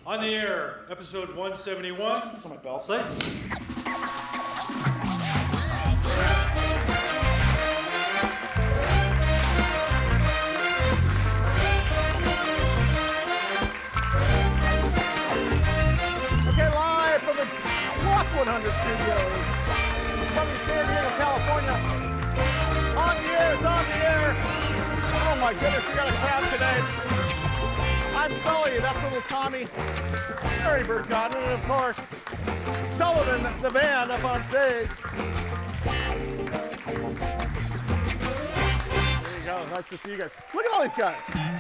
On the air, episode 171. That's on my belt. Play. Okay, live from the Loft 100 studios from San Diego, California. On the air, it's on the air. Oh my goodness, we got a crowd today. I'm Sully, that's Little Tommy, Berry Bird Cotton, and of course, Sullivan, the band, up on stage. There you go, nice to see you guys. Look at all these guys.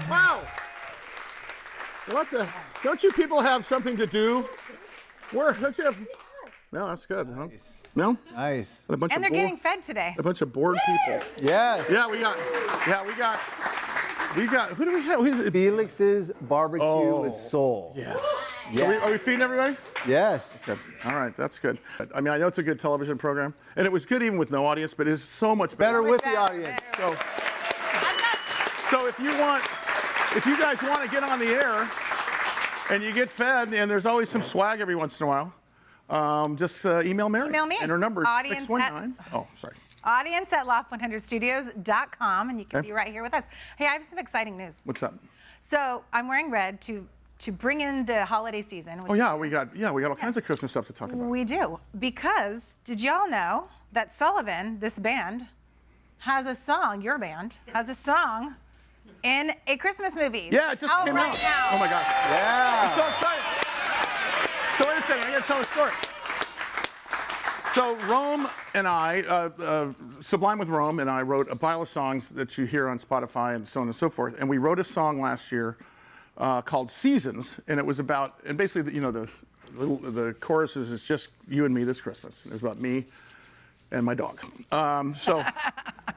Wow. What the? Don't you people have something to do? Where? Don't you have? No, that's good. Nice. No? Nice. A bunch And of they're getting fed today. a bunch of bored people. Yes. Yeah, we got. Who do we have? Who's it? Felix's barbecue with soul. Yeah. Yes. Are we feeding everybody? Yes. Good. All right, that's good. I mean, I know it's a good television program, and it was good even with no audience, but it's so much better. Better with the audience. So if you guys want to get on the air and you get fed, and there's always some swag every once in a while, just email Mary. Email me. And her number is Audience 619. Oh, sorry. Audience at loft100studios.com, and you can be right here with us. Hey, I have some exciting news. What's up? So I'm wearing red to bring in the holiday season. Oh yeah, we got all kinds of Christmas stuff to talk about. We do, because did y'all know that Sullivan, this band, has a song, your band, has a song in a Christmas movie. Yeah, it just came right out. now. Oh my gosh. Yeah. I'm so excited. So wait a second, I gotta tell a story. So Rome and I, Sublime with Rome and I wrote a pile of songs that you hear on Spotify and so on and so forth. And we wrote a song last year called Seasons, and it was about, and basically, the choruses is just you and me this Christmas. It's about me and my dog.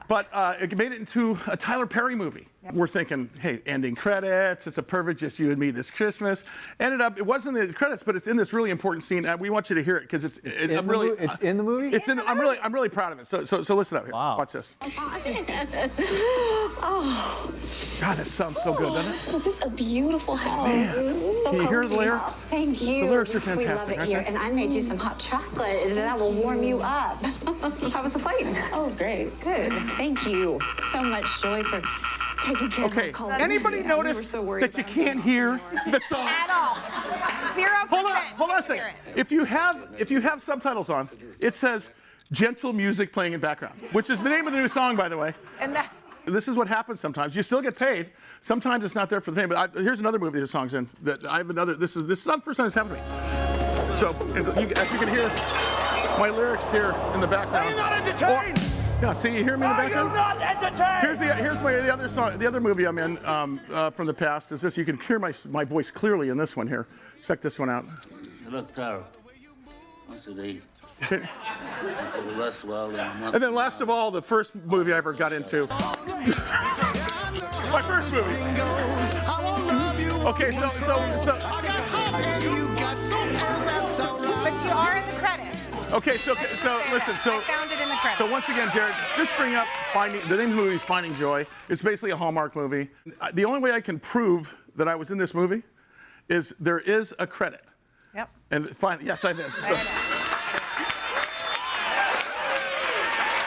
But it made it into a Tyler Perry movie. Yep. We're thinking, hey, ending credits, it's a perfect just you and me this Christmas. Ended up, it wasn't in the credits, but it's in this really important scene. And we want you to hear it because it's in the movie. I'm really proud of it. So listen up here. Wow. Watch this. Oh, God, that sounds so good, doesn't it? this is a beautiful house. Man. So Can you hear the cozy. lyrics? Oh, thank you. The lyrics are We fantastic, love it aren't here, they? and I made you some hot chocolate, and that will warm you up. How was the flight? Oh, it was great. Good. Thank you so much, Joy, for taking care of Okay, our call. anybody We were notice so worried that you about can't hear the song? At all. 0%. Hold on a second. If you have subtitles on, it says gentle music playing in background, which is the name of the new song, by the way. And that, This is what happens sometimes. You still get paid. Sometimes it's not there for the fame. But here's another movie the song's in. That I have another. This is not the first time it's happened to me. So as you can hear, my lyrics here in the background. Are you not entertained? Yeah, see, you hear me in the Are you background? not entertained? Here's the other song. The other movie I'm in from the past is this. You can hear my voice clearly in this one here. Check this one out. Look, Tara. What's it eat? And Until the rest well and then last of all, the first movie I ever got into. My first movie. Okay, so. but you are in the credits. Okay, so listen, I found it in the credits. So once again, Jared, just bring up the name of the movie is Finding Joy. It's basically a Hallmark movie. The only way I can prove that I was in this movie is there is a credit. Yep. And finally, yes, I did. There it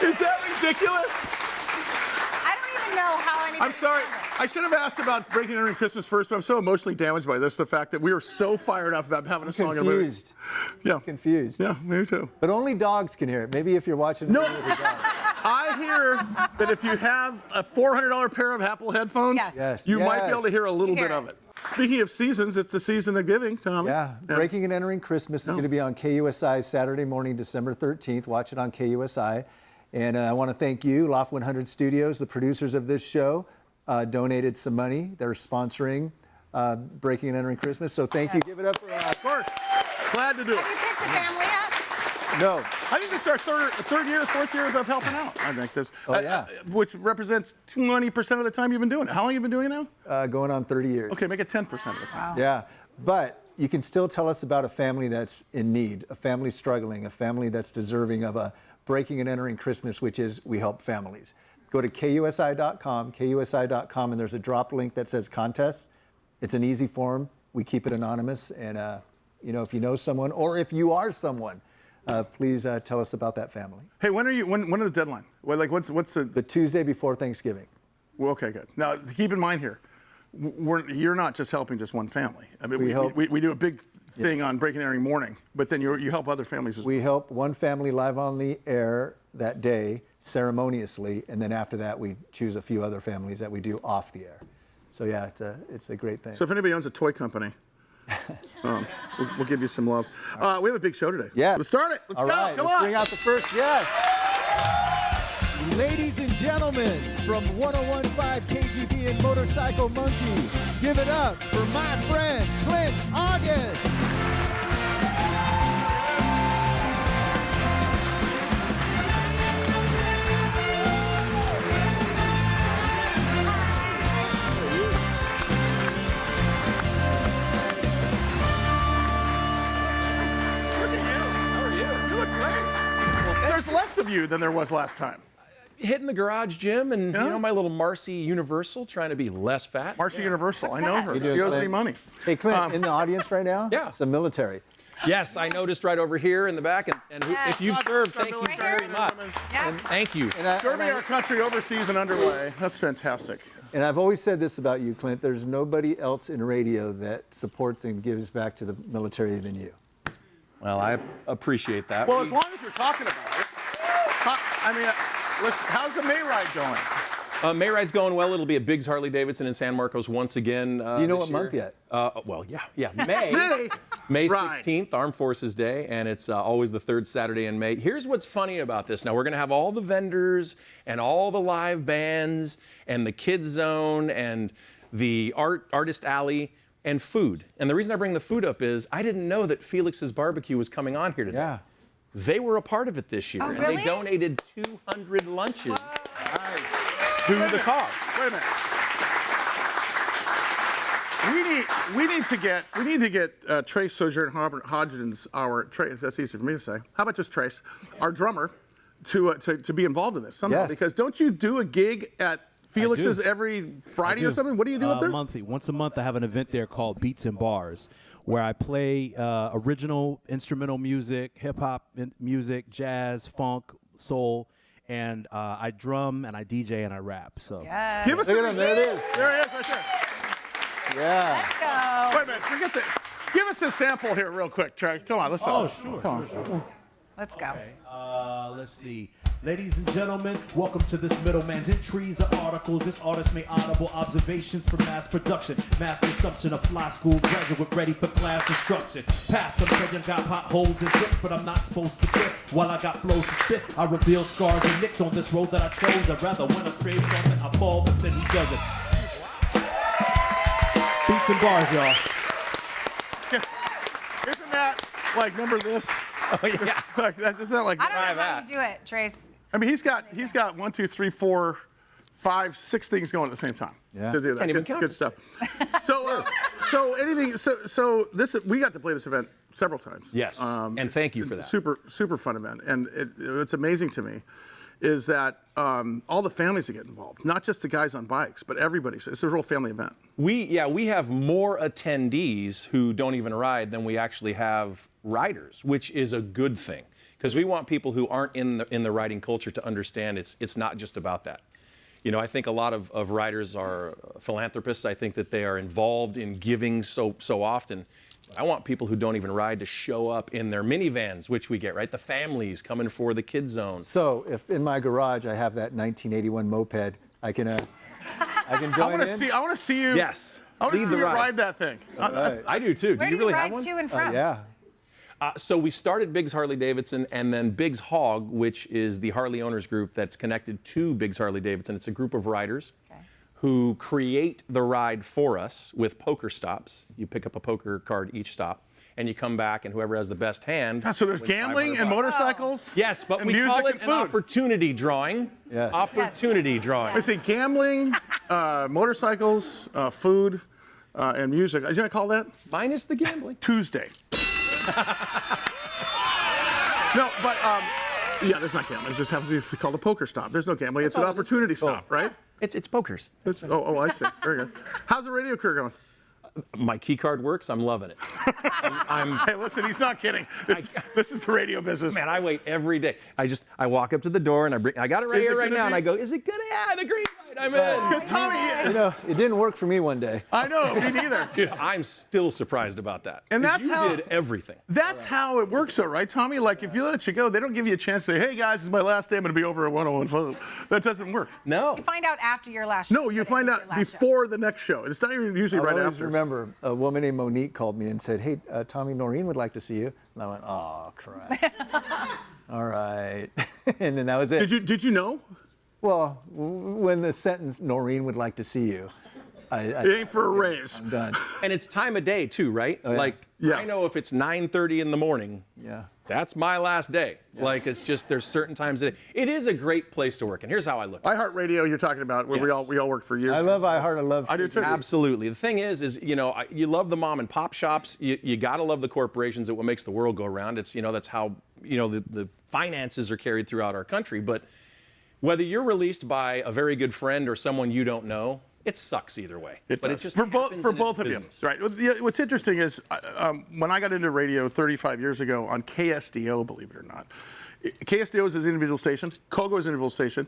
Is that ridiculous? I don't even know how anybody. I'm sorry. I should have asked about Breaking and Entering Christmas first, but I'm so emotionally damaged by this, the fact that we were so fired up about having a song in a movie. Confused. Yeah. Confused. Yeah, me too. But only dogs can hear it. Maybe if you're watching No. the movie with a dog. I hear that if you have a $400 pair of Apple headphones, Yes. you might be Yes. able to hear a little Hear bit of it. it. Speaking of seasons, it's the season of giving, Tommy. Yeah, Breaking and Entering Christmas is going to be on KUSI Saturday morning, December 13th. Watch it on KUSI. And I want to thank you, Loft 100 Studios, the producers of this show, donated some money. They're sponsoring Breaking and Entering Christmas. So thank you. Give it up for Of course. Glad to do it. Have you picked a family up? No. I think this is our fourth year of helping out. I think this. Oh, yeah. Which represents 20% of the time you've been doing it. How long have you been doing it now? Going on 30 years. Okay, make it 10% of the time. Yeah, but you can still tell us about a family that's in need, a family struggling, a family that's deserving of a Breaking and Entering Christmas, which is we help families. Go to KUSI.com, and there's a drop link that says contest. It's an easy form. we keep it anonymous. And, you know, if you know someone or if you are someone, please tell us about that family. Hey, when are the deadline? Well, like, what's the? The Tuesday before Thanksgiving. Well, okay, good. Now, keep in mind here, you're not just helping just one family. I mean, we do a big thing on Breaking Airing morning, but then you help other families as well. We help one family live on the air that day ceremoniously, and then after that we choose a few other families that we do off the air. So yeah, it's a great thing. So if anybody owns a toy company, we'll give you some love. We have a big show today. Yeah. Let's start it. Let's All go. right, Come let's on. bring out the first guest. Ladies and gentlemen, from 101.5 KGB and Motorcycle Monkeys, give it up for my friend, Clint August. Look at you. How are you? You look great. There's less of you than there was last time. Hitting the garage gym and, you know, my little Marcy Universal, trying to be less fat. Marcy Universal, I know her. You She doing, owes me Clint? money. Hey, Clint, in the audience right now? Yeah. Some military. Yes, I noticed right over here in the back. And if you've served, thank you very much. Yeah. Thank you. Serving our country overseas and underway. That's fantastic. And I've always said this about you, Clint. There's nobody else in radio that supports and gives back to the military than you. Well, I appreciate that. Well, as long as you're talking about it. I mean, how's the May ride going? May ride's going well. It'll be at Biggs Harley Davidson in San Marcos once again. Do you know this what month year. yet? Well, yeah. May Right. 16th, Armed Forces Day, and it's always the third Saturday in May. Here's what's funny about this. Now, we're going to have all the vendors and all the live bands and the kids zone and the artist alley and food. And the reason I bring the food up is I didn't know that Felix's BBQ was coming on here today. Yeah. They were a part of it this year, Oh, and really? they donated 200 lunches to the cause. Wait a minute. We need to get Trace Sojourn Hodgins, Trace. That's easy for me to say. How about just Trace, our drummer, to be involved in this somehow? Yes. Because don't you do a gig at Felix's every Friday or something? What do you do up there? Monthly. Once a month, I have an event there called Beats and Bars, where I play original instrumental music, hip hop music, jazz, funk, soul, and I drum and I DJ and I rap. So Yes. Give us Look an at him, there it is. There he is, right there. Yeah. Let's go. Wait a minute. Forget that. Give us a sample here, real quick, Trace. Come on, let's go. Oh, sure. Let's go. Let's see. Ladies and gentlemen, welcome to this middleman's entries or articles. This artist made audible observations for mass production, mass consumption of fly school graduate ready for class instruction. Path of legend got potholes and drips, but I'm not supposed to quit. While I got flows to spit, I reveal scars and nicks on this road that I chose. I'd rather win a straight from it. I fall, but then he doesn't. Beats and bars, y'all. Isn't that like, remember this? Oh, yeah. Like, isn't that like? I don't know how that. you do it, Trace. I mean, he's got 1, 2, 3, 4, 5, 6 things going at the same time. Yeah. To do that. Can't even Good, count good this. stuff. So this we got to play this event several times. Yes, and thank you for that. Super fun event, and it's amazing to me is that all the families that get involved, not just the guys on bikes, but everybody. So it's a real family event. We have more attendees who don't even ride than we actually have riders, which is a good thing. Because we want people who aren't in the riding culture to understand it's not just about that. You know, I think a lot of riders are philanthropists. I think that they are involved in giving so often. I want people who don't even ride to show up in their minivans, which we get, right? The families coming for the kids zone. So if in my garage I have that 1981 moped, I can join in. I want to see you. Yes. I want to Lead see the you ride. ride that thing. I do too. Where do you really ride have one? to and from? Yeah. So we started Biggs Harley Davidson and then Biggs Hog, which is the Harley owners group that's connected to Biggs Harley Davidson. It's a group of riders who create the ride for us with poker stops. You pick up a poker card each stop, and you come back, and whoever has the best hand. So there's wins gambling and $500. motorcycles. Yes, but and we music call it and an food. opportunity drawing. Yes. Opportunity drawing. I say gambling, motorcycles, food, and music. Are you gonna call that Minus the gambling. Tuesday? No, but yeah, there's not gambling. It just happens to be called a poker stop. There's no gambling. It's an all it is. opportunity stop, right? It's pokers. I see. Very good. How's the radio career going? My key card works. I'm loving it. Hey, listen, he's not kidding. This is the radio business. Man, I wait every day. I walk up to the door and I got it right Is it here right gonna now, be? and I go, is it gonna? Yeah, the green light. I'm in. Because Tommy, You know, it didn't work for me one day. I know, me neither. Dude, I'm still surprised about that. And 'Cause that's you how- did everything. That's how it works, though, right, Tommy? Like, if you let you go, they don't give you a chance to say, hey, guys, this is my last day. I'm going to be over at 101. That doesn't work. No. You find out after your last show. No, you that it find was out your last show. before the next show. It's not even usually I right always after. remember a woman named Monique called me and said, hey, Tommy, Noreen would like to see you. And I went, oh, crap. All right. And then that was it. Did you know? Well, when the sentence, Noreen would like to see you, It ain't for a raise. I'm done. And it's time of day too, right? yeah. Like Yeah. I know if it's 9:30 in the morning, Yeah. that's my last day. Like it's just there's certain times that it is a great place to work. And here's how I look. iHeartRadio, you're talking about, where Yes. we all worked for years. I love iHeart. I love. I do too. Absolutely. The thing is you know, you love the mom and pop shops. You got to love the corporations. That what makes the world go round. It's, you know, that's how, you know, the finances are carried throughout our country. But whether you're released by a very good friend or someone you don't know, it sucks either way. It but does. it just for both happens for in its both of business. you, right? What's interesting is when I got into radio 35 years ago on KSDO, believe it or not, KSDO was an individual station, Kogo was an individual station,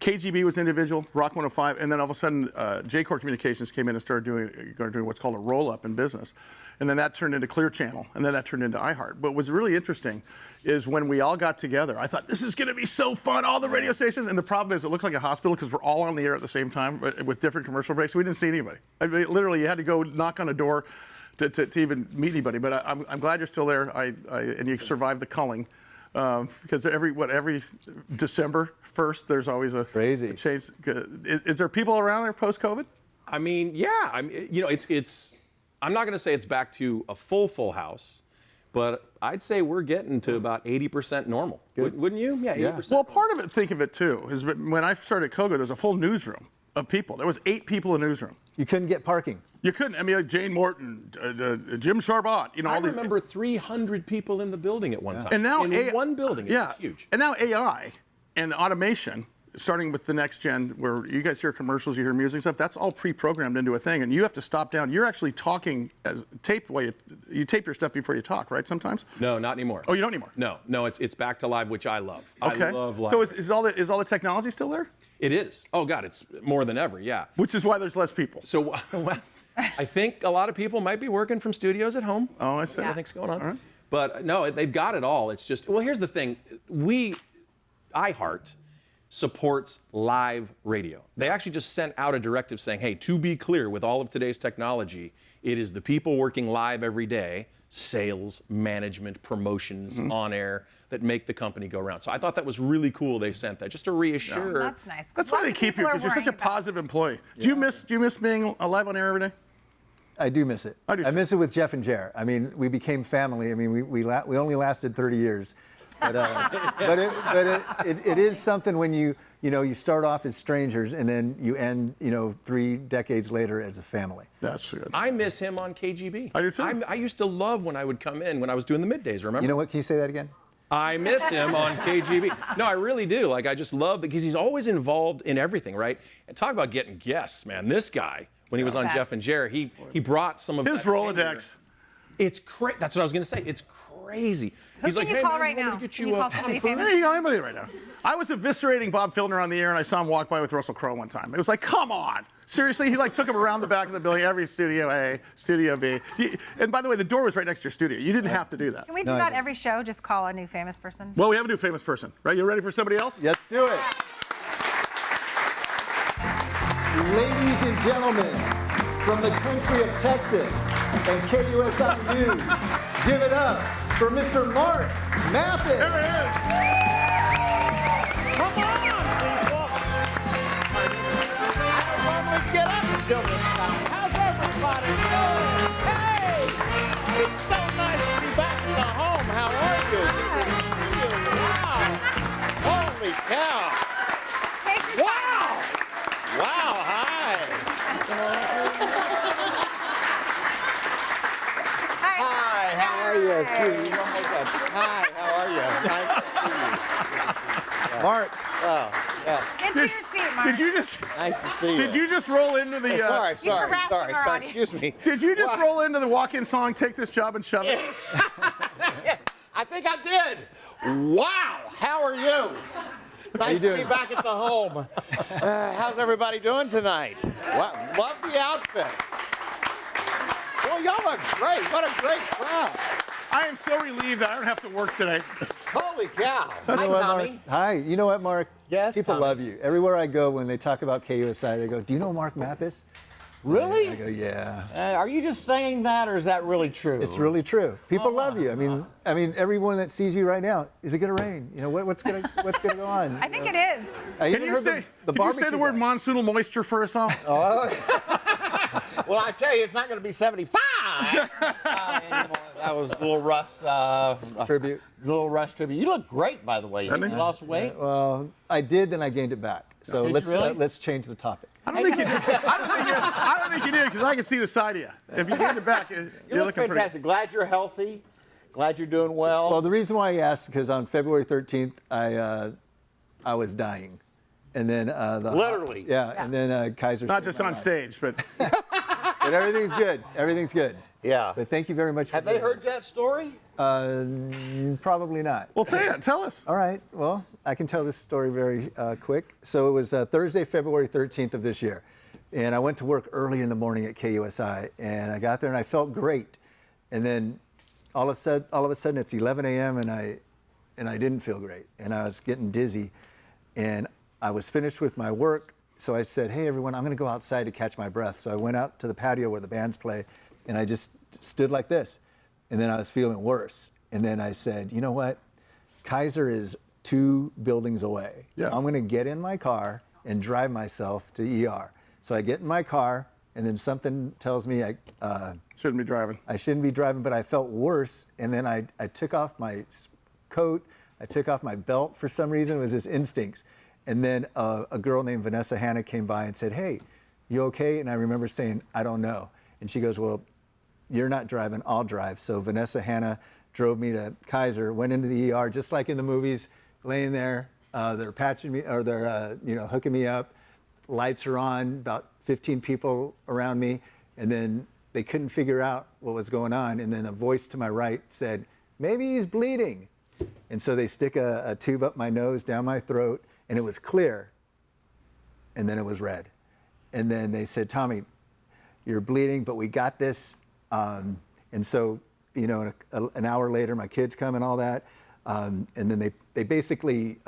KGB was individual, Rock 105, and then all of a sudden J-Core Communications came in and started doing what's called a roll-up in business. And then that turned into Clear Channel, and then that turned into iHeart. But what's really interesting is when we all got together, I thought, this is going to be so fun, all the radio stations. And the problem is it looked like a hospital because we're all on the air at the same time with different commercial breaks. We didn't see anybody. I mean, literally, you had to go knock on a door to even meet anybody. But I'm glad you're still there, and you survived the culling. Because every December 1st, there's always a Crazy. change. Is there people around there post-COVID? I mean, yeah. I mean, you know, it's. I'm not going to say it's back to a full house, but I'd say we're getting to about 80% normal. Wouldn't you? Yeah, 80%. Well, part of it, think of it too, is when I started Kogo, there was a full newsroom of people. There was 8 people in the newsroom. You couldn't get parking. You couldn't. I mean, like Jane Morton, Jim Charbot, you know, I all these. remember 300 people in the building at one time. And now in one building, it was huge. And now AI and automation, starting with the next gen, where you guys hear commercials, you hear music and stuff, that's all pre-programmed into a thing, and you have to stop down. You're actually talking as taped way. You tape your stuff before you talk, right? Sometimes. No, not anymore. Oh, you don't anymore. No, it's back to live, which I love. Okay. I love live. So is all the technology still there? It is. Oh God, it's more than ever. Yeah. Which is why there's less people. So well, I think a lot of people might be working from studios at home. Oh, I see. I think's going on. All right. But no, they've got it all. It's just, well, here's the thing. iHeart supports live radio. They actually just sent out a directive saying, hey, to be clear, with all of today's technology, it is the people working live every day, sales, management, promotions, on air, that make the company go around. So I thought that was really cool they sent that, just to reassure. That's nice. That's why they keep you, because you're such a positive employee. Do you miss being live on air every day? I do miss it. I do too. miss it with Jeff and Jer. I mean, we became family. I mean, we only lasted 30 years. But it is something when you start off as strangers and then you end 3 decades later as a family. That's good. I miss him on KGB. I do too. I used to love when I would come in when I was doing the middays, remember? You know what? Can you say that again? I miss him on KGB. No, I really do. Like, I just love, because he's always involved in everything, right? And talk about getting guests, man. This guy, when he was on Best. Jeff and Jerry, he brought some of His that Rolodex. tenure. It's crazy. That's what I was going to say. It's crazy. He's Who like, can hey, you call man, right we want now? to get Can you you a call somebody Tom Cruise. famous? Hey, I'm ready right now. I was eviscerating Bob Filner on the air, and I saw him walk by with Russell Crowe one time. It was like, come on. Seriously, he took him around the back of the building, every Studio A, Studio B. And by the way, the door was right next to your studio. You didn't have to do that. Can we do that every show? Just call a new famous person? Well, we have a new famous person, right? You ready for somebody else? Let's do it. Ladies and gentlemen, from the country of Texas and KUSI News, give it up for Mr. Mark Mathis. There it is. Come on, people. Let's get up and do this now. How's everybody doing? Hey, it's so nice to be back in the home. How are you? Good to see you. Wow. Holy cow. Take your Wow. Wow, hi. Hi, how are you, sweetie? Oh my God. Hi, how are you? Nice to see you. Mark, Oh, yeah. Get to your seat, Mark. Did you just Nice to see you. did you just roll into the? Sorry, harassing our audience. Excuse me. Did you just roll into the walk-in song? Take this job and shove it. I think I did. Wow, how are you? Nice to be back at the home. How's everybody doing tonight? Wow, love the outfit. Well, y'all look great. What a great crowd. I am so relieved that I don't have to work today. Holy cow. You know Hi, what, Tommy. Mark? Hi. You know what, Mark? Yes, People Tommy. love you. Everywhere I go, when they talk about KUSI, they go, "Do you know Mark Mathis?" Really? I go, "Yeah." Are you just saying that, or is that really true? It's really true. People love you. I mean, everyone that sees you right now, is it gonna rain? You know, what's gonna go on? I think it is. I Can even you heard say the can you say barbecue the word guy. monsoonal moisture for us all? Well, I tell you, it's not going to be 75. That was Little Russ Tribute. Little Russ tribute. You look great, by the way. You lost weight. Well, I did, then I gained it back. So Did you let's really? let's change the topic. I don't think you did. I don't think you did because I can see the side of you. If you gained it back, you're You look looking fantastic. Glad you're healthy. Glad you're doing well. Well, the reason why I asked is because on February 13th, I was dying, and then Literally. Yeah, and then Kaiser. not saved just my on life. stage, but But everything's good. Everything's good. Yeah. But thank you very much. Have for they doing heard this. that story? Probably not. well, say it. Tell us. All right. Well, I can tell this story very quick. So it was Thursday, February 13th of this year, and I went to work early in the morning at KUSI, and I got there and I felt great, and then all of a sudden it's 11 a.m. and I didn't feel great, and I was getting dizzy, and I was finished with my work. So I said, "Hey everyone, I'm going to go outside to catch my breath." So I went out to the patio where the bands play, and I just stood like this, and then I was feeling worse, and then I said, "You know what? Kaiser is 2 buildings away. Yeah. I'm going to get in my car and drive myself to ER." So I get in my car, and then something tells me Shouldn't be driving. I shouldn't be driving, but I felt worse. And then I took off my coat, I took off my belt for some reason. It was just instincts. And then a girl named Vanessa Hanna came by and said, "Hey, you okay?" And I remember saying, "I don't know." And she goes, "Well, you're not driving, I'll drive." So Vanessa Hanna drove me to Kaiser, went into the ER, just like in the movies, laying there. They're patching me, or they're hooking me up. Lights are on, about 15 people around me, and then they couldn't figure out what was going on. And then a voice to my right said, "Maybe he's bleeding." And so they stick a tube up my nose, down my throat, and it was clear, and then it was red. And then they said, "Tommy, you're bleeding, but we got this." And so, an hour later, my kids come and all that. And then they basically,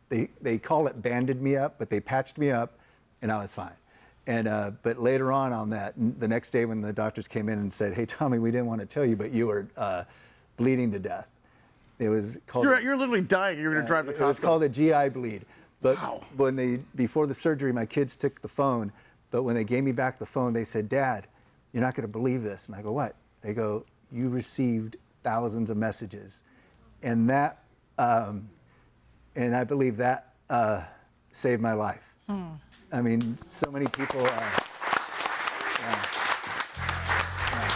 they call it banded me up, but they patched me up, and I was fine. And but later on that, the next day when the doctors came in and said, "Hey, Tommy, we didn't want to tell you, but you were bleeding to death." It was called. You're literally dying. You're going to drive to It was Costco. called a GI bleed. But Wow. before the surgery, my kids took the phone. But when they gave me back the phone, they said, "Dad, you're not going to believe this." And I go, "What?" They go, "You received thousands of messages," and that, and I believe that saved my life. I mean, so many people. Wow.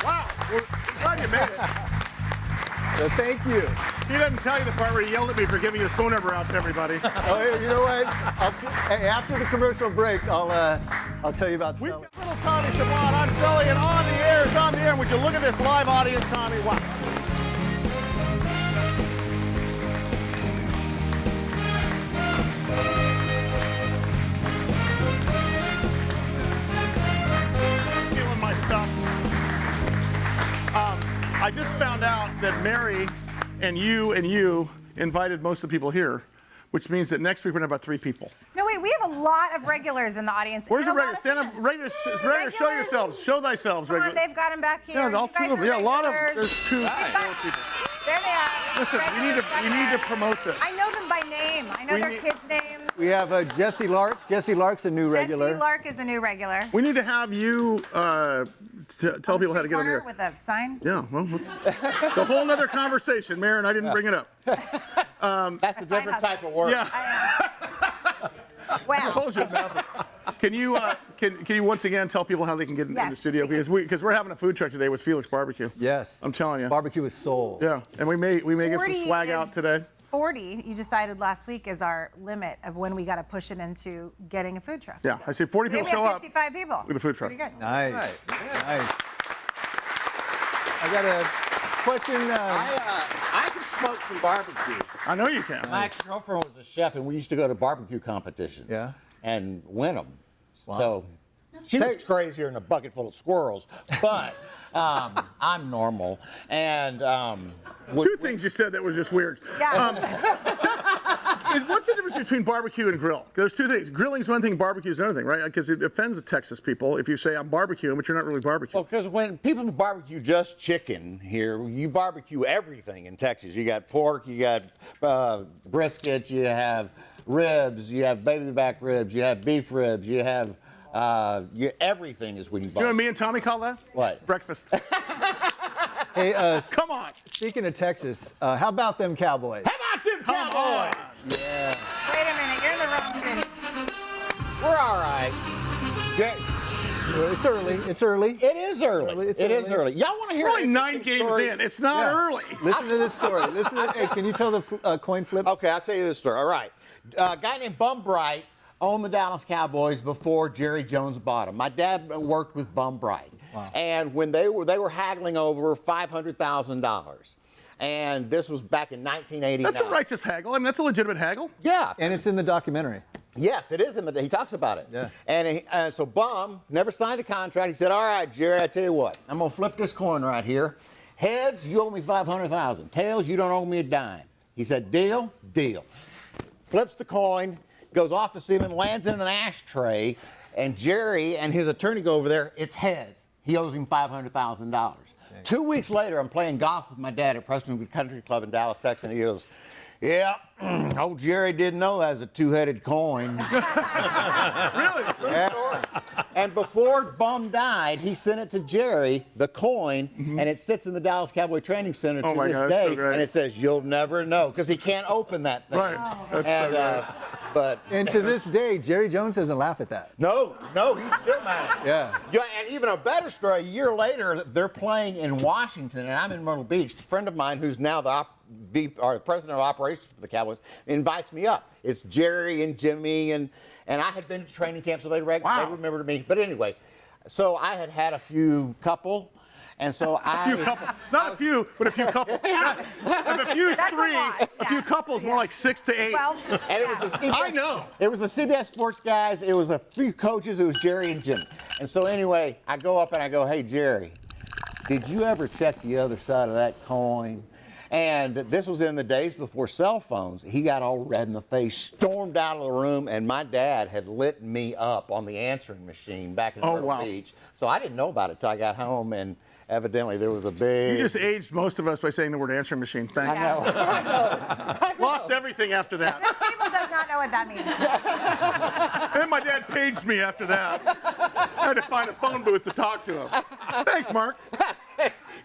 Well, I'm glad you made it. So thank you. He doesn't tell you the part where he yelled at me for giving his phone number out to everybody. Oh, hey, you know what? Hey, after the commercial break, I'll tell you about We've Sully. got little Tommy Savant on Sully, and on the air is on the air. Would you look at this live audience, Tommy? Wow. Feeling my stuff. I just found out that Mary and you invited most of the people here, which means that next week we're going to have about 3 people. No, wait, we have a lot of regulars in the audience. Where's and the a lot regular? of Stand up, fans. regular, show Regulars. yourselves. Show thyselves, Come on, regular. they've got them back here. Yeah, all You guys 2 of them. are Yeah, a lot of regulars. there's 2 We've got- people. There they are. Listen, we need to promote this. I know them by name. I know We their need- kids' names. We have Jesse Lark. Jesse Lark's a new regular. Jesse Lark is a new regular. We need to have you tell people how to get on the air. With a sign. Yeah, well, it's a whole nother conversation, Mayor, and I didn't bring it up. That's a different type of work. Yeah, I Wow. told you about that. Can you once again tell people how they can get in the Yes. studio because we're having a food truck today with Felix BBQ. Yes. I'm telling you. Barbecue with soul. Yeah, and we may get some 40 swag out today. 40, you decided last week, is our limit of when we got to push it into getting a food truck. Yeah, I see 40 Today people we show have up. 55 people. Look at the food truck. Pretty good. Nice. Nice. I got a question. I can smoke some barbecue. I know you can. My ex-girlfriend was a chef, and we used to go to barbecue competitions. Yeah. And win them. So she was crazier than a bucket full of squirrels, but I'm normal. And Two things you said that was just weird. Yeah. What's the difference between barbecue and grill? There's two things. Grilling's one thing, barbecue's another thing, right? Because it offends the Texas people if you say I'm barbecuing, but you're not really barbecuing. well, because when people barbecue just chicken here, you barbecue everything in Texas. You got pork, you got brisket, you have ribs, you have baby back ribs, you have beef ribs, you have everything is when you You know barbecue. what me and Tommy call that? What? Breakfast. Hey, Come on. speaking of Texas, how about them Cowboys? How about them Cowboys? Yeah. Wait a minute, you're in the wrong city. We're all right. It's early. It's early. It is early. It's It is early. early. Y'all want to hear We're only an 9 interesting games story? in. It's not Yeah. early. Listen to this story. Hey, can you tell the coin flip? Okay, I'll tell you this story. All right. A guy named Bum Bright owned the Dallas Cowboys before Jerry Jones bought them. My dad worked with Bum Bright. Wow. And when they were haggling over $500,000. And this was back in 1989. That's a righteous haggle. I mean, that's a legitimate haggle. Yeah. And it's in the documentary. Yes, it is. He talks about it. Yeah. And so Bum never signed a contract. He said, all right, Jerry, I tell you what. I'm going to flip this coin right here. Heads, you owe me $500,000. Tails, you don't owe me a dime. He said, deal? Deal. Flips the coin, goes off the ceiling, lands in an ashtray, and Jerry and his attorney go over there. It's heads. He owes him $500,000. 2 weeks later, I'm playing golf with my dad at Prestonwood Country Club in Dallas, Texas, and he goes, yeah, old Jerry didn't know that was a two-headed coin. Really? Yeah. And before Bum died, he sent it to Jerry, the coin, and it sits in the Dallas Cowboy Training Center to Oh my this God, that's day, so great. and it says, you'll never know, because he can't open that thing. Right. That's And, so but And to this day, Jerry Jones doesn't laugh at that. no, he's still mad. Yeah. Yeah, and even a better story, a year later, they're playing in Washington, and I'm in Myrtle Beach. A friend of mine who's now the president of operations for the Cowboys invites me up. It's Jerry and Jimmy, and I had been to training camp, so they remembered me. But anyway, so I had a few couple, and so A few couple. Not a few, but a few couple. If a few is That's a 3, lot, a few yeah. couples, more like 6 to 8. Well, And it was the CBS. I know. It was the CBS Sports guys. It was a few coaches. It was Jerry and Jimmy. And so anyway, I go up and I go, hey, Jerry, did you ever check the other side of that coin? And this was in the days before cell phones. He got all red in the face, stormed out of the room, and my dad had lit me up on the answering machine back in Myrtle wow. Beach. So I didn't know about it till I got home, and evidently there was a big... You just aged most of us by saying the word answering machine. Thanks. I know. Lost everything after that. People does not know what that means. And my dad paged me after that. I had to find a phone booth to talk to him. Thanks, Mark.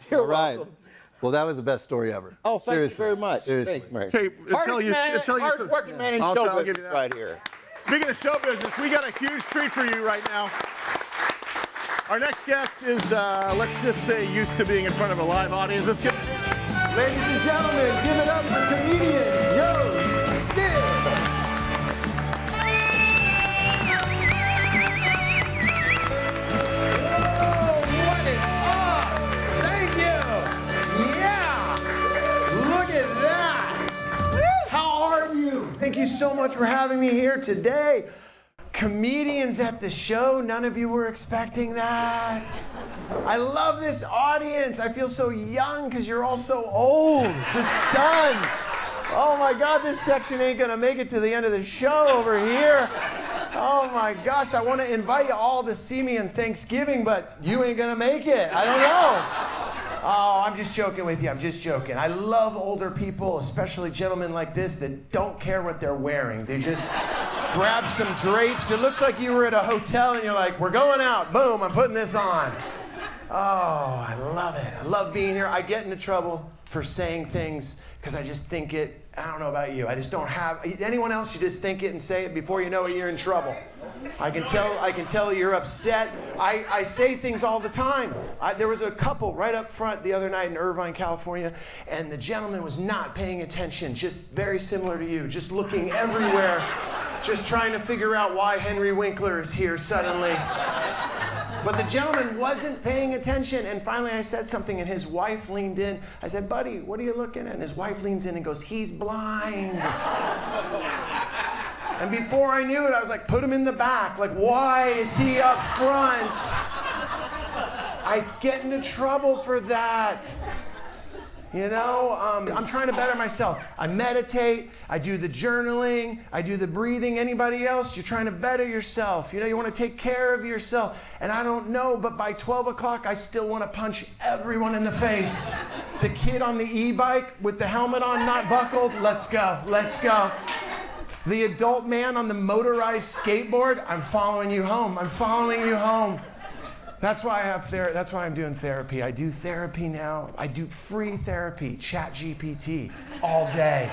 You're All right. welcome. Well, that was the best story ever. Oh, thank Seriously. you very much. Seriously. Thanks, Mary. Okay, Hardest working man in I'll show give you business that. right here. Speaking of show business, we got a huge treat for you right now. Our next guest is, let's just say, used to being in front of a live audience. Let's get. Ladies and gentlemen, give it up for comedian Joe Sib. What is up? Thank you. Yeah. Look at that. How are you? Thank you so much for having me here today. Comedians at the show. None of you were expecting that. I love this audience. I feel so young because you're all so old. Just done. Oh my God, this section ain't gonna make it to the end of the show over here. Oh my gosh, I want to invite you all to see me on Thanksgiving, but you ain't gonna make it. I don't know. Oh, I'm just joking with you. I'm just joking. I love older people, especially gentlemen like this that don't care what they're wearing. They just grab some drapes. It looks like you were at a hotel and you're like, we're going out. Boom, I'm putting this on. Oh, I love it. I love being here. I get into trouble for saying things because I just think it. I don't know about you. I just don't have anyone else. You just think it and say it before you know it. You're in trouble. I can tell you're upset. I say things all the time. There was a couple right up front the other night in Irvine, California, and the gentleman was not paying attention. Just very similar to you, just looking everywhere, just trying to figure out why Henry Winkler is here suddenly. But the gentleman wasn't paying attention, and finally I said something, and his wife leaned in. I said, buddy, what are you looking at? And his wife leans in and goes, he's blind. And before I knew it, I was like, put him in the back. Like, why is he up front? I get into trouble for that. You know, I'm trying to better myself. I meditate, I do the journaling, I do the breathing. Anybody else? You're trying to better yourself. You know, you want to take care of yourself. And I don't know, but by 12 o'clock, I still want to punch everyone in the face. The kid on the e-bike with the helmet on, not buckled, let's go, let's go. The adult man on the motorized skateboard, I'm following you home, I'm following you home. That's why that's why I'm doing therapy. I do therapy now. I do free therapy, ChatGPT, all day.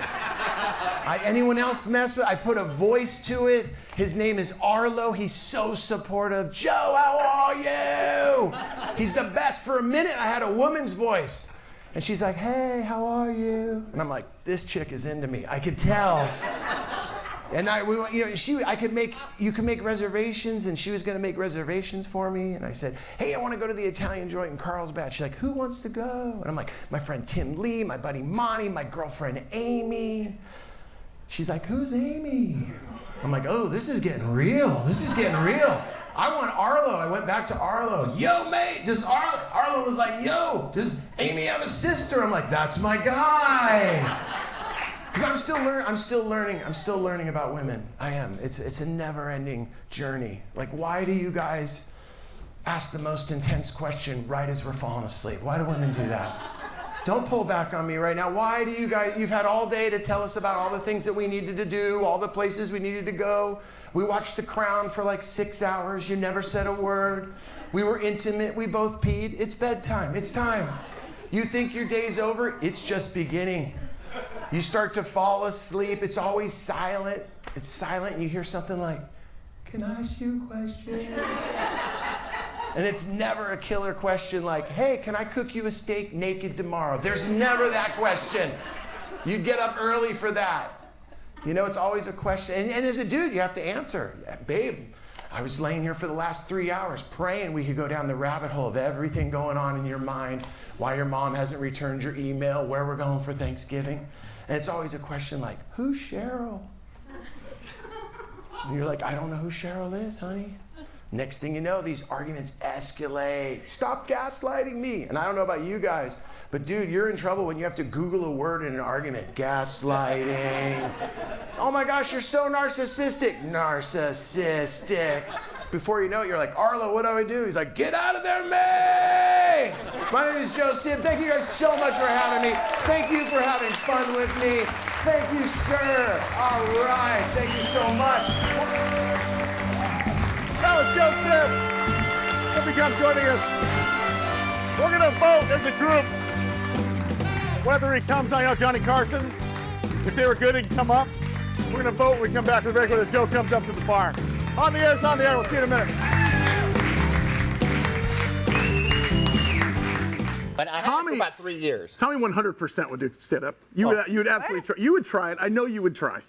Anyone else mess with it? I put a voice to it. His name is Arlo. He's so supportive. Joe, how are you? He's the best. For a minute, I had a woman's voice. And she's like, hey, how are you? And I'm like, this chick is into me. I could tell. And you could make reservations, and she was going to make reservations for me. And I said, hey, I want to go to the Italian joint in Carlsbad. She's like, who wants to go? And I'm like, my friend Tim Lee, my buddy Monty, my girlfriend Amy. She's like, who's Amy? I'm like, oh, this is getting real. This is getting real. I want Arlo. I went back to Arlo. Yo, mate, does Arlo was like, yo, does Amy have a sister? I'm like, that's my guy. Because I'm still learning about women. I am. It's a never-ending journey. Like, why do you guys ask the most intense question right as we're falling asleep? Why do women do that? Don't pull back on me right now. Why do you guys, you've had all day to tell us about all the things that we needed to do, all the places we needed to go. We watched The Crown for like 6 hours. You never said a word. We were intimate. We both peed. It's bedtime. It's time. You think your day's over? It's just beginning. You start to fall asleep. It's always silent. It's silent, and you hear something like, can I ask you a question? And it's never a killer question like, hey, can I cook you a steak naked tomorrow? There's never that question. You get up early for that. You know, it's always a question. And as a dude, you have to answer. Yeah, babe, I was laying here for the last 3 hours praying we could go down the rabbit hole of everything going on in your mind, why your mom hasn't returned your email, where we're going for Thanksgiving. And it's always a question like, who's Cheryl? And you're like, I don't know who Cheryl is, honey. Next thing you know, these arguments escalate. Stop gaslighting me. And I don't know about you guys, but dude, you're in trouble when you have to Google a word in an argument. Gaslighting. Oh my gosh, you're so narcissistic. Narcissistic. Before you know it, you're like, Arlo, what do I do? He's like, get out of there, May! My name is Joe Sib. Thank you guys so much for having me. Thank you for having fun with me. Thank you, sir. All right, thank you so much. That was Joe Sib. Hope you come joining us. We're going to vote as a group whether he comes. I know Johnny Carson. If they were good, he can come up. We're going to vote when we come back to the break whether Joe comes up to the bar. On the air, it's on the air. We'll see you in a minute. But I had it for about 3 years. Tommy 100% would do sit-up. You would absolutely try. You would try it. I know you would try.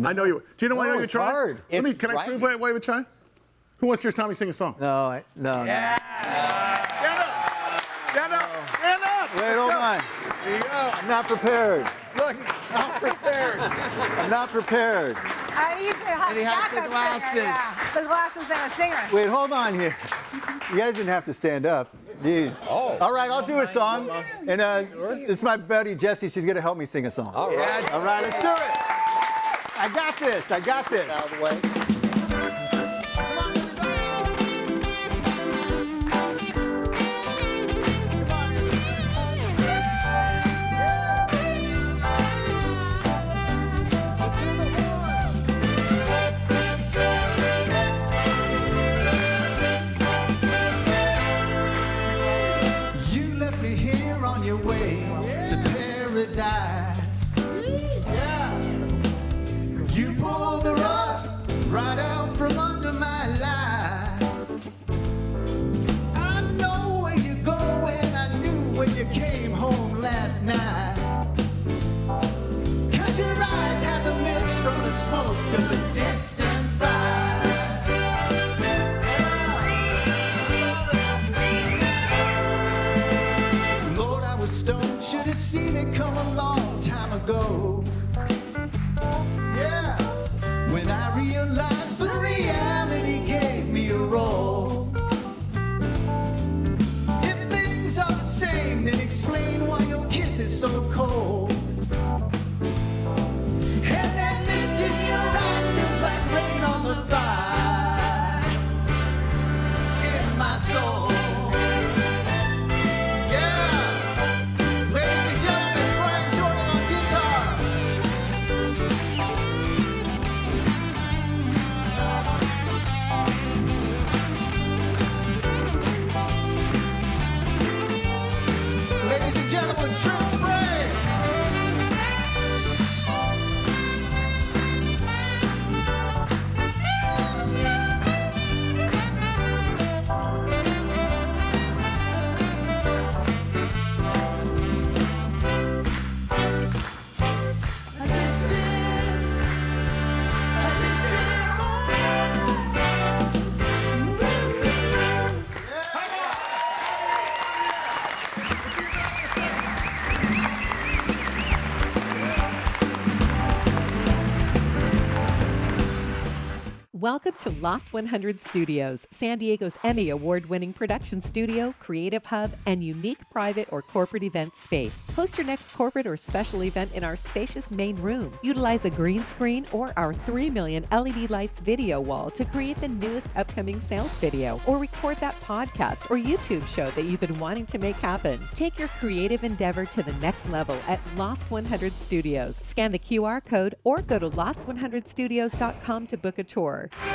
I know you would. Do you know why you would try? Hard. Can I prove why you would try? Who wants to hear Tommy sing a song? No. Yeah. Stand up. Wait, hold on. There you go. I'm not prepared. Look, not prepared. I'm not prepared. And he has the glasses. Yeah. The glasses and a singer. Wait, hold on here. You guys didn't have to stand up. Jeez. Oh. All right, I'll do a song. And this is my buddy Jesse. She's going to help me sing a song. All right. All right, let's do it. I got this. I got this. Out of the way. paradise. Yeah. You pulled the rug right out from under my life. I know where you're going, I knew when you came home last night. 'Cause your eyes had the mist from the smoke of a distant fire. Lord, I was stoned, should have seen it come a long time ago. Yeah, when I realized the reality gave me a role. If things are the same, then explain why your kiss is so cold. And that mist in your eyes feels like rain on the fire in my soul. Yeah, ladies and gentlemen, Brian Jordan on guitar. Ladies and gentlemen, Trip Spray. Welcome to Loft 100 Studios, San Diego's Emmy Award-winning production studio, creative hub, and unique private or corporate event space. Host your next corporate or special event in our spacious main room. Utilize a green screen or our 3 million LED lights video wall to create the newest upcoming sales video, or record that podcast or YouTube show that you've been wanting to make happen. Take your creative endeavor to the next level at Loft 100 Studios. Scan the QR code or go to loft100studios.com to book a tour. On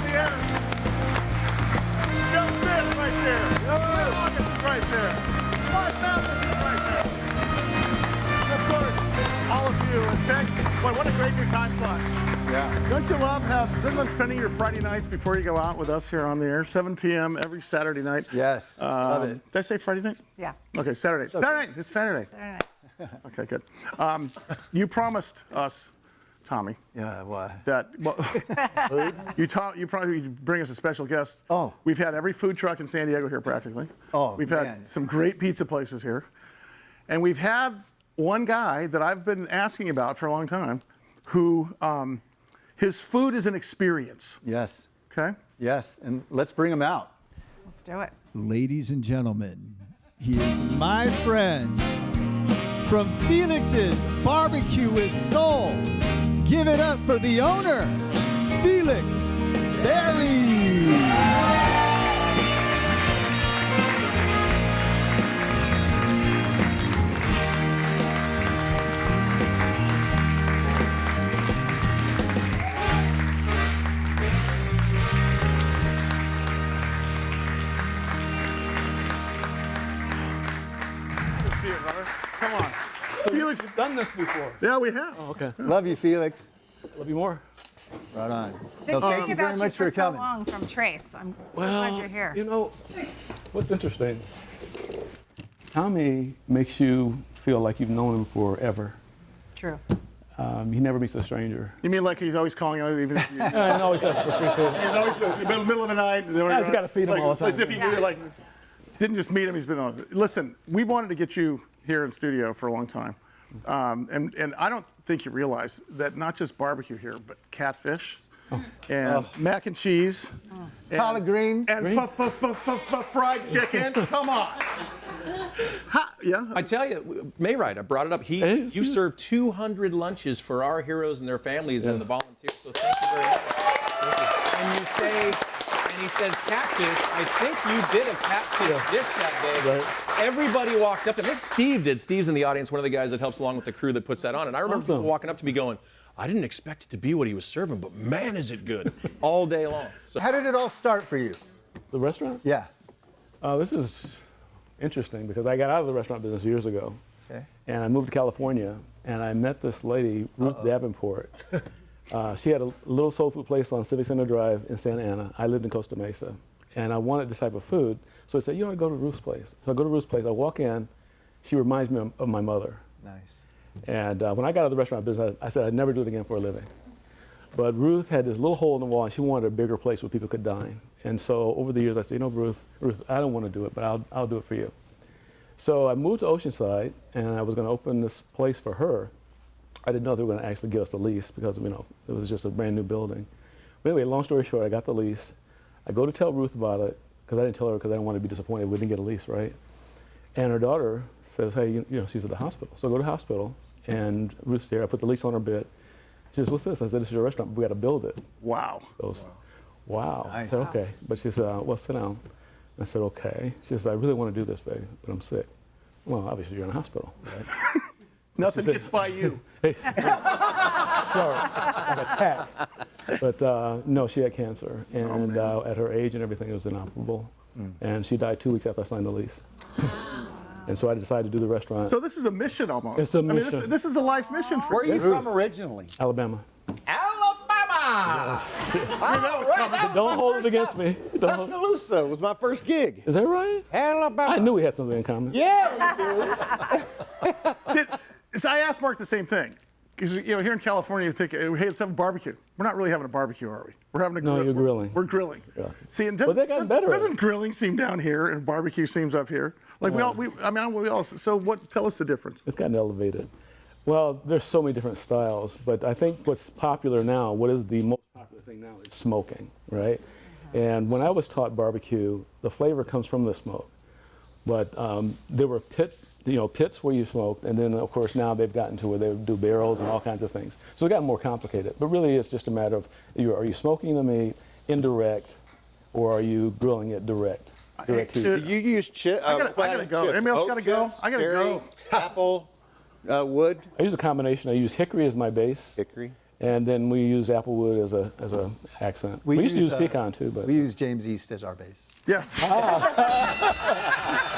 the air. Joe Sib right there. Clint August is right there. Mathis is right there. And of course, all of you. And thanks. Boy, what a great new time slot. Yeah. Don't you love spending your Friday nights before you go out with us here on the air? 7 p.m. every Saturday night. Yes, love it. Did I say Friday night? Yeah. Okay, Saturday. Okay. Saturday. It's Saturday. Saturday night. Okay, good. You promised us, Tommy. Yeah, what? That you probably bring us a special guest. Oh. We've had every food truck in San Diego here practically. Oh, We've man. had some great pizza places here. And we've had one guy that I've been asking about for a long time who his food is an experience. Yes. Okay? Yes, and let's bring him out. Let's do it. Ladies and gentlemen, he is my friend from Felix's Barbecue with Soul. Give it up for the owner, Felix Berry. Come on. Felix. We've done this before. Yeah, we have. Oh, okay. Love you, Felix. Love you more. Right on. Been Thank thinking you very about much you for coming. so long from Trace. I'm so Well, glad you're here. you know, what's interesting, Tommy makes you feel like you've known him forever. True. He never meets a stranger. You mean like he's always calling out even if you... I know he says for free food. He's always in the middle of the night. I just gotta feed him all the time. As if he knew, like, didn't just meet him, he's been on. Listen, we wanted to get you here in studio for a long time. And I don't think you realize that not just barbecue here, but catfish and mac and cheese. And collard greens. And fried chicken. Come on. Yeah. I tell you, Mayride, I brought it up. You served 200 lunches for our heroes and their families and the volunteers. So thank you very much. And you say, and he says catfish. I think you did a catfish dish that day. Right. Everybody walked up. I think Steve did. Steve's in the audience, one of the guys that helps along with the crew that puts that on. And I remember people walking up to me going, I didn't expect it to be what he was serving, but man, is it good all day long. So, how did it all start for you? The restaurant? Yeah. This is interesting because I got out of the restaurant business years ago. Okay. And I moved to California, and I met this lady, Ruth Davenport. She had a little soul food place on Civic Center Drive in Santa Ana. I lived in Costa Mesa, and I wanted this type of food. So I said, you ought to go to Ruth's place. So I go to Ruth's place. I walk in. She reminds me of my mother. Nice. And when I got out of the restaurant business, I said I'd never do it again for a living. But Ruth had this little hole in the wall, and she wanted a bigger place where people could dine. And so over the years, I said, you know, Ruth, I don't want to do it, but I'll do it for you. So I moved to Oceanside, and I was going to open this place for her. I didn't know they were going to actually give us the lease because, you know, it was just a brand new building. But anyway, long story short, I got the lease. I go to tell Ruth about it because I didn't tell her because I didn't want to be disappointed we didn't get a lease, right? And her daughter says, hey, you know, she's at the hospital. So I go to the hospital, and Ruth's there. I put the lease on her bed. She says, what's this? I said, this is your restaurant, but we got to build it. Wow. She goes, wow. Nice. I said, okay. But she said, well, sit down. I said, okay. She says, I really want to do this, baby, but I'm sick. Well, obviously, you're in a hospital, right? Nothing gets by you. Hey, sorry, like a tack. But no, she had cancer, and at her age and everything, it was inoperable. And she died 2 weeks after I signed the lease. And so I decided to do the restaurant. So this is a mission almost. It's a mission. I mean, this is a life mission for Where are you from originally? Alabama. Alabama! Don't hold it against me. Don't hold- Tuscaloosa was my first gig. Is that right? Alabama. I knew we had something in common. Yeah, we do. So I asked Mark the same thing. Because, you know, here in California, you think, hey, let's have a barbecue. We're not really having a barbecue, are we? We're having a grill. No, you're grilling. We're grilling. Yeah. See, and Well, they got better at it. doesn't grilling seem down here and barbecue seems up here? Like we all, so what, tell us the difference. It's gotten elevated. Well, there's so many different styles, but I think what's popular now, what is the most popular thing now is smoking, right? And when I was taught barbecue, the flavor comes from the smoke. But there were pits where you smoked, and then of course now they've gotten to where they do barrels and all kinds of things. So it's gotten more complicated. But really it's just a matter of, are you smoking the meat indirect, or are you grilling it direct? Direct heat. Do you use chips? I gotta go. Anybody else gotta go? I gotta go. Apple, wood. I use a combination. I use hickory as my base. Hickory. And then we use applewood as a accent. We used to use pecan too, but we use James East as our base. Yes.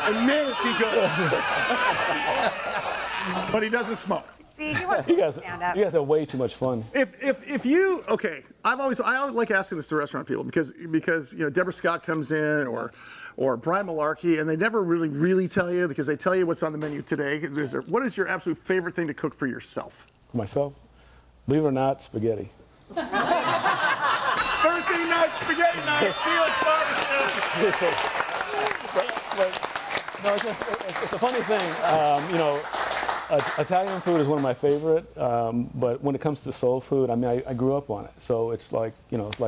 And then he goes. But he doesn't smoke. See, he wants you to guys stand up. have way too much fun. If you I always like asking this to restaurant people because you know Deborah Scott comes in or Brian Malarkey and they never really tell you because they tell you what's on the menu today. What is your absolute favorite thing to cook for yourself? For myself, believe it or not, spaghetti. Thursday night spaghetti night. Felix BBQ. No, it's a funny thing. You know, Italian food is one of my favorite, but when it comes to soul food, I mean, I grew up on it. So it's like, you know, it's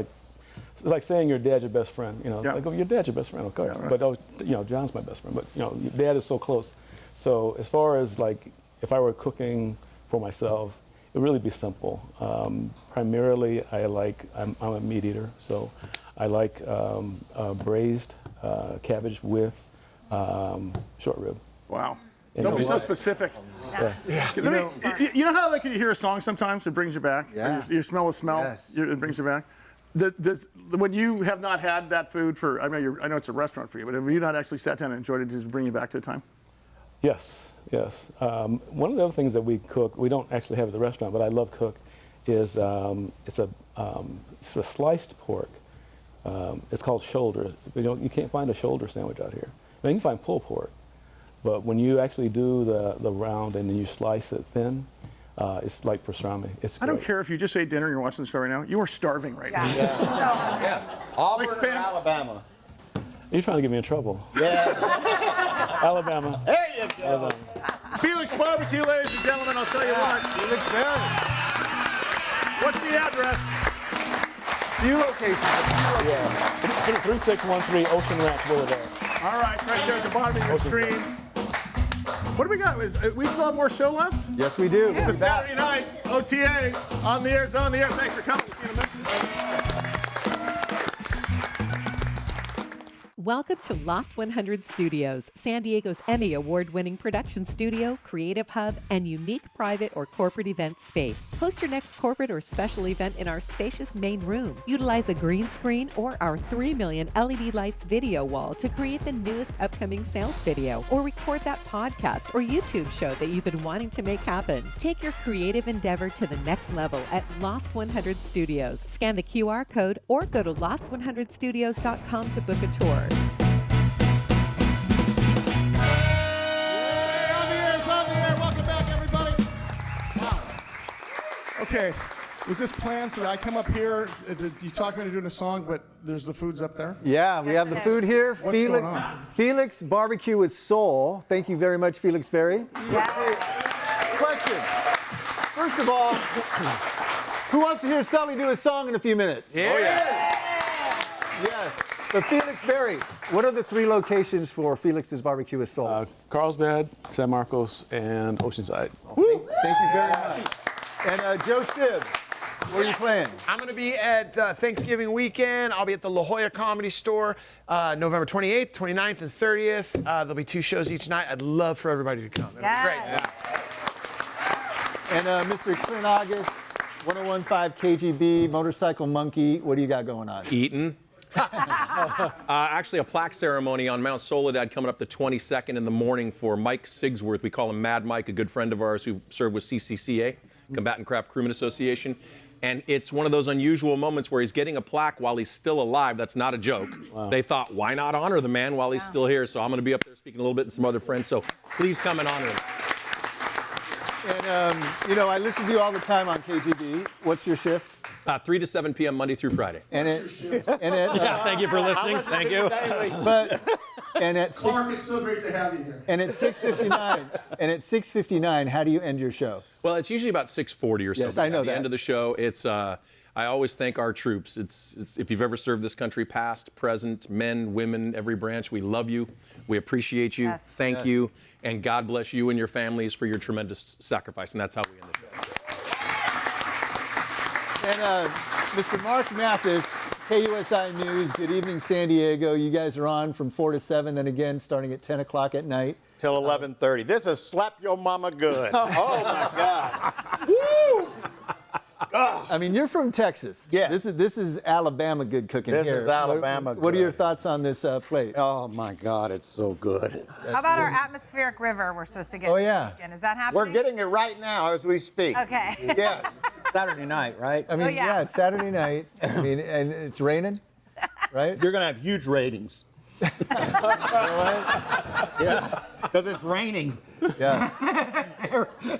like saying your dad's your best friend. You know, like, oh, your dad's your best friend, of course. Yeah, right. But you know, John's my best friend. But you know, your dad is so close. So as far as like, if I were cooking for myself, it would really be simple. Primarily, I'm a meat eater, so I like braised cabbage with short rib. Wow. And Don't you be know so what? specific. Yeah. You know how like you hear a song sometimes it brings you back? Yeah. You smell a smell, Yes. it brings you back. When you have not had that food for, I know it's a restaurant for you, but have you not actually sat down and enjoyed it, does it bring you back to a time? Yes. One of the other things that we cook, we don't actually have at the restaurant, but I love cook, is it's a sliced pork. It's called shoulder. You can't find a shoulder sandwich out here. I mean, you can find pulled pork, but when you actually do the round and then you slice it thin, it's like pastrami. It's I don't great. care if you just ate dinner and you're watching the show right now. You are starving right now. Auburn, Like or Alabama. You're trying to get me in trouble. Yeah. Alabama. There you go. Alabama. Felix BBQ, ladies and gentlemen, I'll tell you what. Felix Berry. What's the address? Few locations. Yeah. 3613 Ocean Ranch Boulevard. All right, right there at the bottom of your screen. What do we got? We still have more show left? Yes, we do. It's a Saturday night, OTA, on the air, on the air. Thanks for coming. See you in a minute. Welcome to Loft 100 Studios, San Diego's Emmy Award-winning production studio, creative hub, and unique private or corporate event space. Host your next corporate or special event in our spacious main room. Utilize a green screen or our 3 million LED lights video wall to create the newest upcoming sales video, or record that podcast or YouTube show that you've been wanting to make happen. Take your creative endeavor to the next level at Loft 100 Studios. Scan the QR code or go to loft100studios.com to book a tour. Okay, was this planned so that I come up here? You talked me into doing a song, but there's the food's up there? Yeah, we have the food here. What's going on? Felix BBQ with Soul. Thank you very much, Felix Berry. Question. First of all, who wants to hear Sully do a song in a few minutes? Yeah. Oh, yeah. Yes. But Felix Berry, what are the 3 locations for Felix's BBQ with Soul? Carlsbad, San Marcos, and Oceanside. Thank you very much. And Joe Sib, where are you playing? I'm going to be at Thanksgiving weekend. I'll be at the La Jolla Comedy Store November 28th, 29th, and 30th. There'll be 2 shows each night. I'd love for everybody to come. It'll be great. Yeah. And Mr. Clint August, 1015 KGB, Motorcycle Monkey. What do you got going on? Eaton. Actually, a plaque ceremony on Mount Soledad coming up the 22nd in the morning for Mike Sigsworth. We call him Mad Mike, a good friend of ours who served with CCCA, Combatant Craft Crewmen Association. And it's one of those unusual moments where he's getting a plaque while he's still alive. That's not a joke. Wow. They thought, why not honor the man while he's still here? So I'm going to be up there speaking a little bit and some other friends. So please come and honor him. And, you know, I listen to you all the time on KGB. What's your shift? 3 to 7 p.m. Monday through Friday. Yeah, thank you for listening. Thank you. And at Clark, it's so great to have you here. And at 6:59, how do you end your show? Well, it's usually about 6:40 or so. Yes, I know At the end of the show, it's I always thank our troops. It's if you've ever served this country, past, present, men, women, every branch, we love you. We appreciate you. Yes. Thank you. And God bless you and your families for your tremendous sacrifice. And that's how we end the show. And Mr. Mark Mathis, KUSI News, good evening, San Diego. You guys are on from 4 to 7, then again starting at 10 o'clock at night. Till 11:30. This is Slap Your Mama Good. Oh, my God. Woo! I mean, you're from Texas. Yes. This is Alabama good cooking here. This is Alabama What are your good. thoughts on this plate? Oh, my God, it's so good. How about our atmospheric river we're supposed to get? Oh, yeah. Weekend? Is that happening? We're getting it right now as we speak. Okay. Yes. Saturday night, right? I mean, yeah. it's Saturday night. I mean, and it's raining, right? You're going to have huge ratings. Yeah, because it's raining. Yes.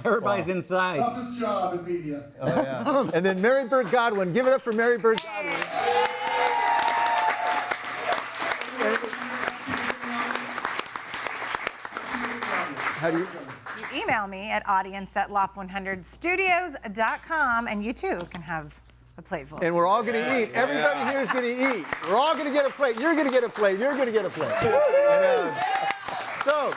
Everybody's inside. Toughest job in media. Oh, yeah. And then Mary Bird Godwin. Give it up for Mary Bird Godwin. How do you? You email me at audience@loft100studios.com, and you too can have a plate full. And we're all going to eat. Everybody here is going to eat. We're all going to get a plate. You're going to get a plate. You're going to get a plate. And, so,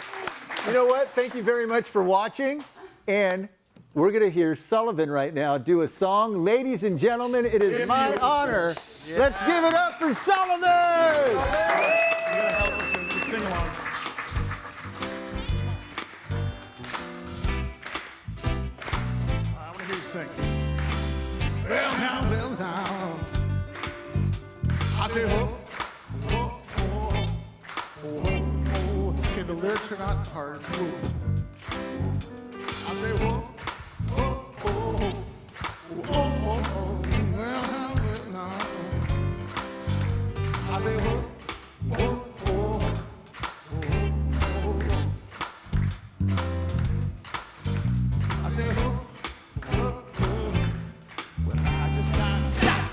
you know what? Thank you very much for watching. And we're going to hear Sullivan right now do a song. Ladies and gentlemen, it is my honor. Let's give it up for Sullivan. You gotta help us and sing along. I want to hear you sing. Well, now, I say, oh, oh, oh, oh, oh. Okay, the lyrics are not hard to move. I say, oh, oh, oh, oh, oh, oh, oh. Well, now, I say, oh, oh, oh, oh, oh. I say, oh, oh, oh. Well, I just gotta stop.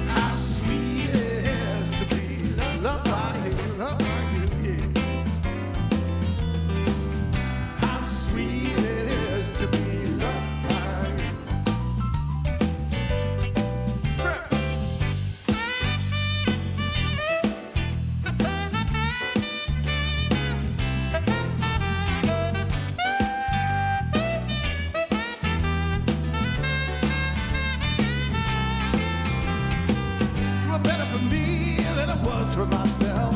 How sweet it is to be loved by you, yeah. How sweet it is to be loved by you. Trip. were better for me than I was for myself.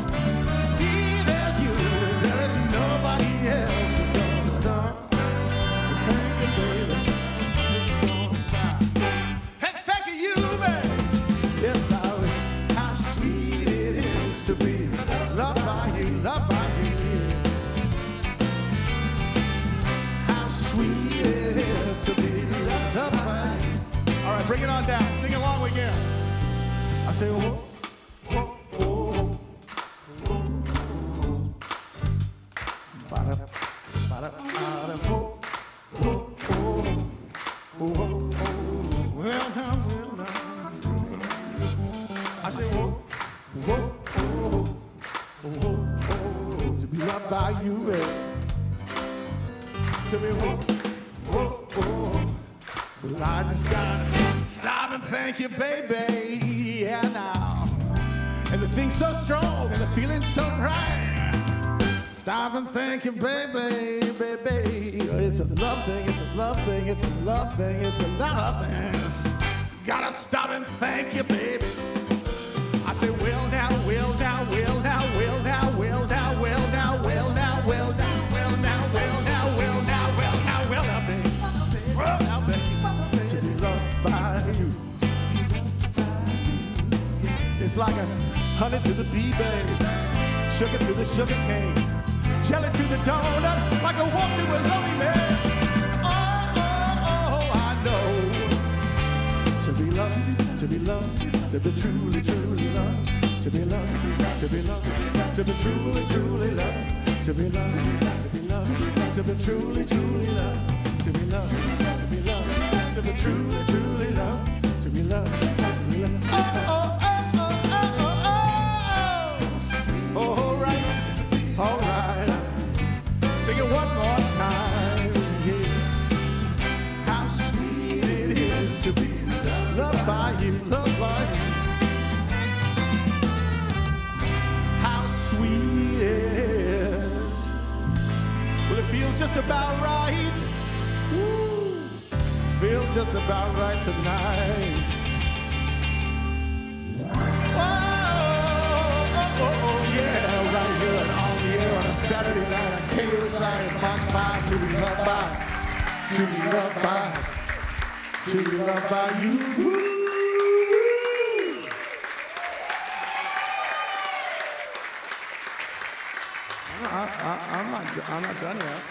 Me, there's you, and there ain't nobody else who's gonna stop. Thank you, baby. It's gonna stop. And thank you, baby. Yes, I will. How sweet it is to be loved by you, loved by you. How sweet it is to be loved by you. All right, bring it on down. Sing along again. I say, whoa, whoa, whoa, whoa. Ba-da, ba-da, ba-da, whoa, whoa, whoa, whoa, whoa. Well now, well now. I say, whoa, whoa, whoa, whoa, whoa. To be loved by you, baby. To be whoa, whoa, whoa. Well, I just gotta stop and thank you, baby. Yeah, now. And the thing's so strong and the feeling's so right. Stop and thank you, baby, baby. It's a love thing, it's a love thing, it's a love thing, it's a love thing. Gotta stop and thank you, baby. I say, well now, well now, well now, well now, well now, well now, well now, well now, well now, well now, well now, well now, well now, baby. Well now, baby. To be loved by you. It's like a honey to the bee, babe. Sugar to the sugar cane. Jelly to the donut, like a walk to a lonely man. Oh, oh, oh, I know. To be loved, to be loved, to be truly, truly loved. To be loved, to be loved, to be truly, truly loved. To be loved, to be loved, to be truly, truly loved. To be loved, to be loved, to be truly, truly loved. To be loved, to be loved. Oh, oh, oh, oh, oh, oh, oh. All right, all right. Sing it one more time. Yeah. How sweet it is to be loved by you, loved by you. How sweet it is. Well, it feels just about right. Woo. Feels just about right tonight. Oh, oh, oh, oh, yeah, right here and on the air on a Saturday night on KUSI and Fox 5 to be loved by, to be loved by, to be loved by you. Woo. I'm not done yet.